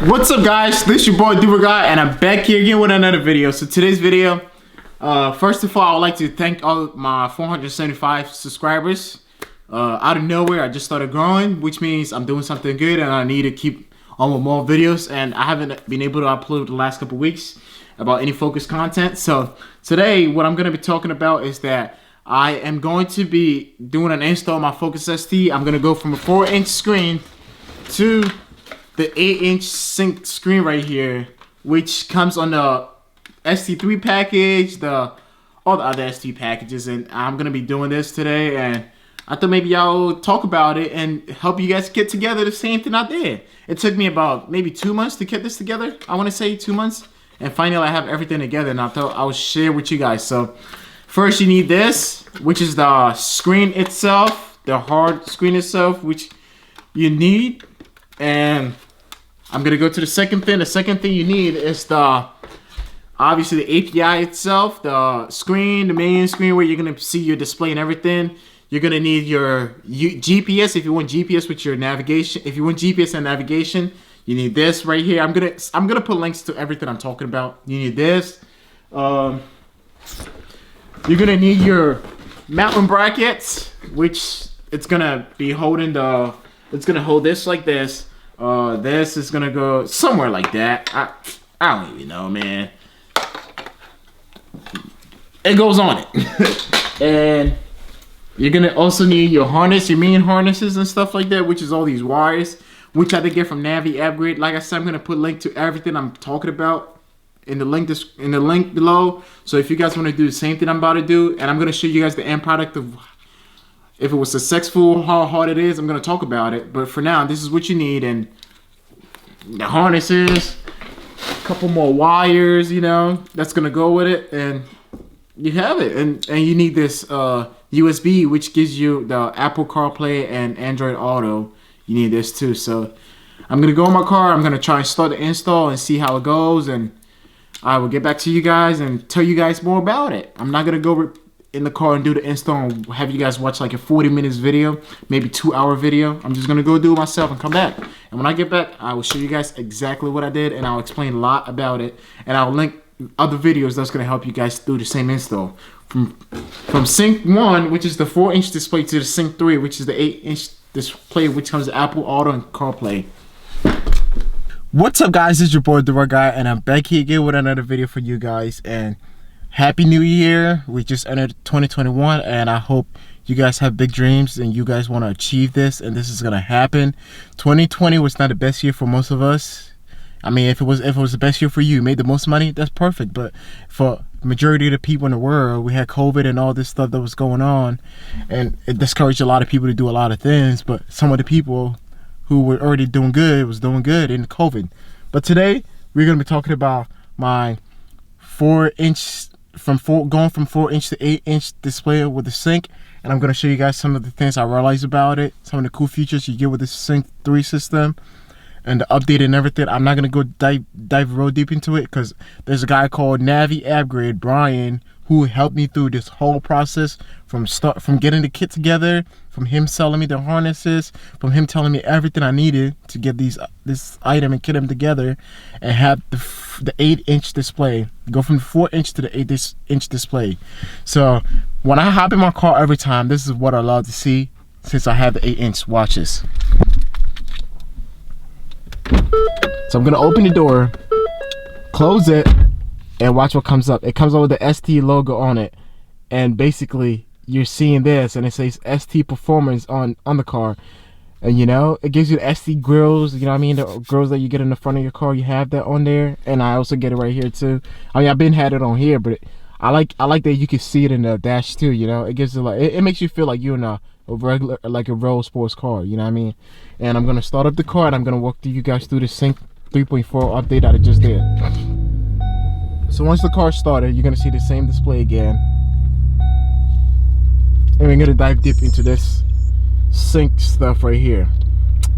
What's up, guys? This is your boy Naviupgrade, and I'm back here again with another video. So today's video, first of all, I would like to thank all my 475 subscribers. Out of nowhere, I just started growing, which means I'm doing something good, and I need to keep on with more videos. And I haven't been able to upload the last couple weeks about any focused content. So today, what I'm going to be talking about is that I am going to be doing an install on my Focus ST. I'm going to go from a 4-inch screen to the 8-inch sync screen right here, which comes on the ST3 package, all the other ST packages, and I'm gonna be doing this today. And I thought maybe y'all talk about it and help you guys get together the same thing I did. It took me about maybe 2 months to get this together. I want to say 2 months, and finally I have everything together, and I thought I would share with you guys. So first, you need this, which is the screen itself, the hard screen itself, which you need. And I'm gonna go to the second thing. The second thing you need is obviously the API itself, the screen, the main screen where you're gonna see your display and everything. You're gonna need your GPS if you want GPS with your navigation. If you want GPS and navigation, you need this right here. I'm gonna put links to everything I'm talking about. You need this. You're gonna need your mounting brackets, which it's gonna be holding it's gonna hold this like this. This is gonna go somewhere like that. I don't even know, man. It goes on it. And you're gonna also need your harness, your main harnesses and stuff like that, which is all these wires, which I did get from Naviupgrade. Like I said, I'm gonna put a link to everything I'm talking about in the link below. So if you guys want to do the same thing I'm about to do, and I'm gonna show you guys the end product of if it was successful, how hard it is, I'm gonna talk about it. But for now, this is what you need, and the harnesses, a couple more wires, you know, that's gonna go with it, and you have it. And you need this USB, which gives you the Apple CarPlay and Android Auto. You need this too. So I'm gonna go in my car. I'm gonna try and start the install and see how it goes, and I will get back to you guys and tell you guys more about it. I'm not gonna go in the car and do the install and have you guys watch like a 40 minutes video, maybe 2-hour video. I'm just gonna go do it myself and come back. And when I get back, I will show you guys exactly what I did, and I'll explain a lot about it, and I'll link other videos that's gonna help you guys do the same install. From Sync 1, which is the 4-inch display, to the Sync 3, which is the 8-inch display, which comes with Apple Auto and CarPlay. What's up, guys? It's your boy Naviupgrade, and I'm back here again with another video for you guys. And Happy New Year. We just entered 2021, and I hope you guys have big dreams and you guys want to achieve this, and this is gonna happen. 2020 was not the best year for most of us. I mean, if it was the best year for you, made the most money, that's perfect. But for the majority of the people in the world, we had COVID and all this stuff that was going on, and it discouraged a lot of people to do a lot of things. But some of the people who were already doing good was doing good in COVID. But today we're gonna be talking about my 4-inch going from 4-inch to 8-inch display with the sync, and I'm gonna show you guys some of the things I realized about it, some of the cool features you get with the Sync 3 system, and the update and everything. I'm not gonna go dive real deep into it because there's a guy called Naviupgrade, Brian, who helped me through this whole process from getting the kit together, from him selling me the harnesses, from him telling me everything I needed to get this item and kit them together and have the 8-inch display. Go from the 4-inch to the 8-inch display. So when I hop in my car every time, this is what I love to see since I have the 8-inch. Watch this. So I'm gonna open the door, close it, and watch what comes up. It comes up with the ST logo on it, and basically you're seeing this, and it says ST Performance on the car. And you know, it gives you the ST grills, you know what I mean, the grills that you get in the front of your car, you have that on there. And I also get it right here too. I mean, I've been had it on here, but I like that you can see it in the dash too, you know. It gives it like, it makes you feel like you're in a regular, like a real sports car, you know what I mean. And I'm gonna start up the car, and I'm gonna walk you guys through the Sync 3.4 update that I just did. So once the car started, you're gonna see the same display again, and we're gonna dive deep into this sync stuff right here.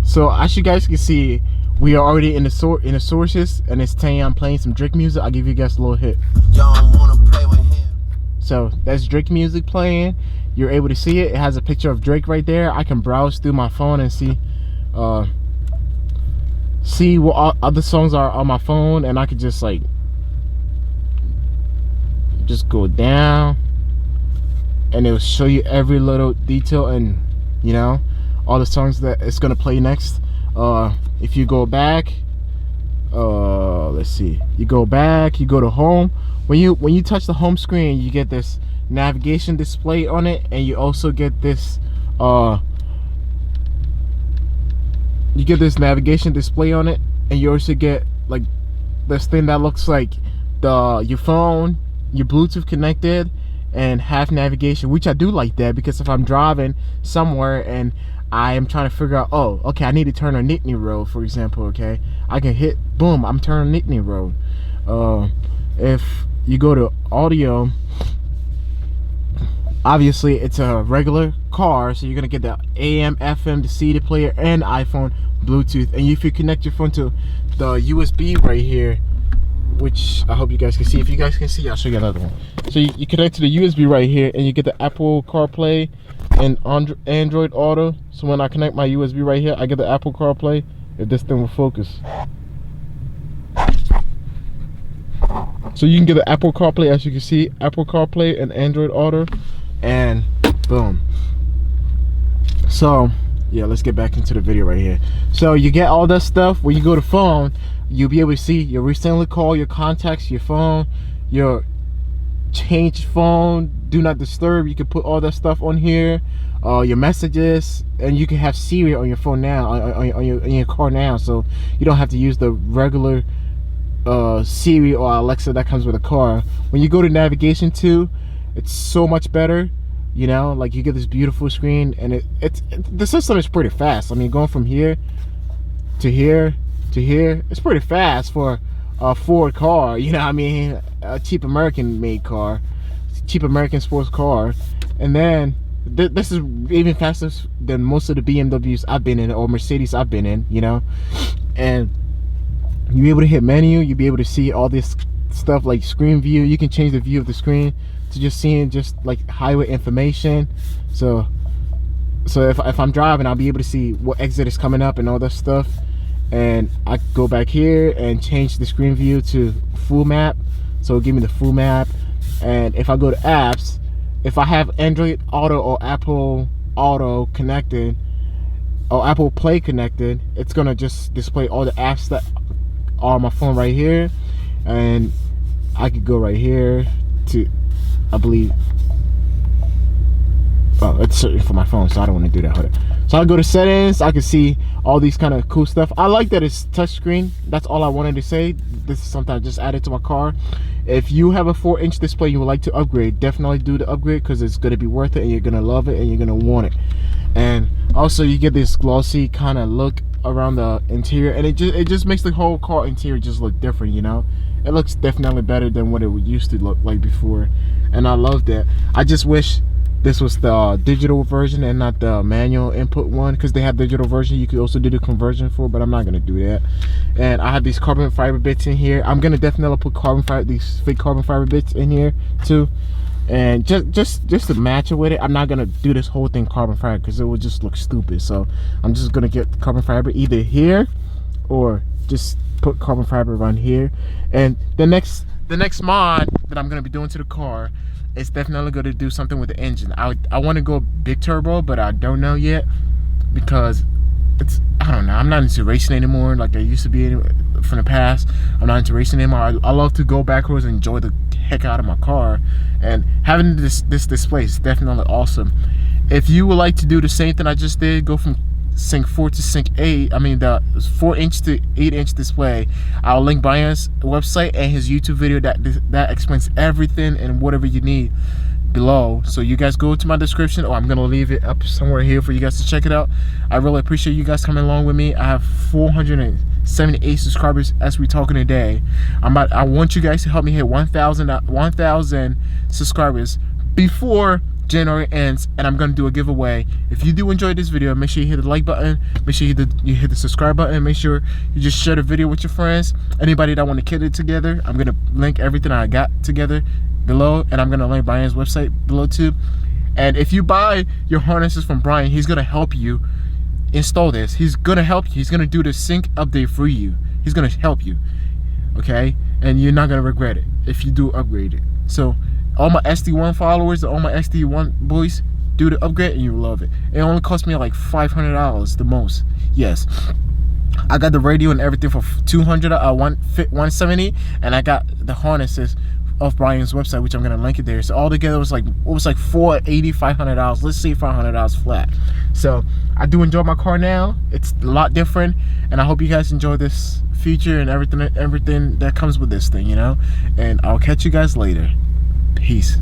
So as you guys can see, we are already in the sources, and it's telling I'm playing some Drake music. I'll give you guys a little hit. Y'all wanna play with him. So that's Drake music playing. You're able to see it. It has a picture of Drake right there. I can browse through my phone and see see what other songs are on my phone, and I could just like just go down, and it'll show you every little detail and, you know, all the songs that it's gonna play next. If you go back, let's see, you go back, you go to home. When you touch the home screen, you get this navigation display on it, and you also get this navigation display on it, and you also get like this thing that looks like your phone, your Bluetooth connected, and have navigation, which I do like that, because if I'm driving somewhere and I am trying to figure out, oh, okay, I need to turn on Nittany Road, for example, okay, I can hit, boom, I'm turning Nittany Road. If you go to audio, obviously it's a regular car, so you're gonna get the AM, FM, the CD player, and iPhone Bluetooth. And if you connect your phone to the USB right here, which I hope you guys can see. If you guys can see, I'll show you another one. So you connect to the USB right here, and you get the Apple CarPlay and Android Auto. So when I connect my USB right here, I get the Apple CarPlay. If this thing will focus. So you can get the Apple CarPlay, as you can see, Apple CarPlay and Android Auto, and boom. So yeah, let's get back into the video right here. So you get all that stuff. When you go to phone, you'll be able to see your recently call, your contacts, your phone, your change phone, do not disturb. You can put all that stuff on here, your messages, and you can have Siri on your phone now, on your car now, so you don't have to use the regular Siri or Alexa that comes with a car. When you go to navigation too, it's so much better. You know, like you get this beautiful screen, and the system is pretty fast. I mean, going from here to here to here, it's pretty fast for a Ford car. You know what I mean? A cheap American made car, cheap American sports car. And then this is even faster than most of the BMWs I've been in, or Mercedes I've been in, you know. And you'll be able to hit menu, you'll be able to see all this stuff like screen view. You can change the view of the screen to just seeing just like highway information. So if I'm driving, I'll be able to see what exit is coming up and all that stuff. And I go back here and change the screen view to full map, so it'll give me the full map. And if I go to apps, if I have Android Auto or Apple Auto connected, or Apple Play connected, it's gonna just display all the apps that are on my phone right here. And I could go right here to, I believe, oh, it's certain for my phone, so I don't want to do that. Hold on. So I go to settings, I can see all these kind of cool stuff. I like that it's touchscreen. That's all I wanted to say. This is something I just added to my car. If you have a 4-inch display you would like to upgrade, definitely do the upgrade, because it's going to be worth it, and you're going to love it, and you're going to want it. And also you get this glossy kind of look around the interior, and it just makes the whole car interior just look different, you know. It looks definitely better than what it used to look like before, and I love that. I just wish this was the digital version and not the manual input one, because they have digital version you could also do the conversion for, but I'm not gonna do that. And I have these carbon fiber bits in here. I'm gonna definitely put these fake carbon fiber bits in here too, and just to match it with it. I'm not gonna do this whole thing carbon fiber, because it would just look stupid. So I'm just gonna get carbon fiber either here, or just put carbon fiber around here. And the next mod that I'm gonna be doing to the car, it's definitely going to do something with the engine. I want to go big turbo, but I don't know yet, because I don't know, I'm not into racing anymore like I used to be from the past. I'm not into racing anymore. I love to go backwards and enjoy the heck out of my car, and having this display is definitely awesome. If you would like to do the same thing I just did, go from Sync 4 to Sync 8, I mean the 4-inch to 8-inch display, I'll link Brian's website and his YouTube video that explains everything and whatever you need below. So you guys go to my description, or I'm gonna leave it up somewhere here for you guys to check it out. I really appreciate you guys coming along with me. I have 478 subscribers as we're talking today. I want you guys to help me hit 1,000 subscribers before January ends, and I'm gonna do a giveaway. If you do enjoy this video, make sure you hit the like button, make sure you hit the subscribe button, make sure you just share the video with your friends, anybody that want to get it together. I'm gonna link everything I got together below, and I'm gonna link Brian's website below too. And if you buy your harnesses from Brian, he's gonna help you install this. He's gonna help you. He's gonna do the sync update for you. He's gonna help you, okay? And you're not gonna regret it if you do upgrade it. So all my SD1 followers, all my SD1 boys, do the upgrade and you love it. It only cost me like $500 the most. Yes, I got the radio and everything for 170, and I got the harnesses off Brian's website, which I'm gonna link it there. So all together it was like $480, $500. Let's say $500 flat. So I do enjoy my car now. It's a lot different, and I hope you guys enjoy this feature and everything that comes with this thing, you know. And I'll catch you guys later. Peace.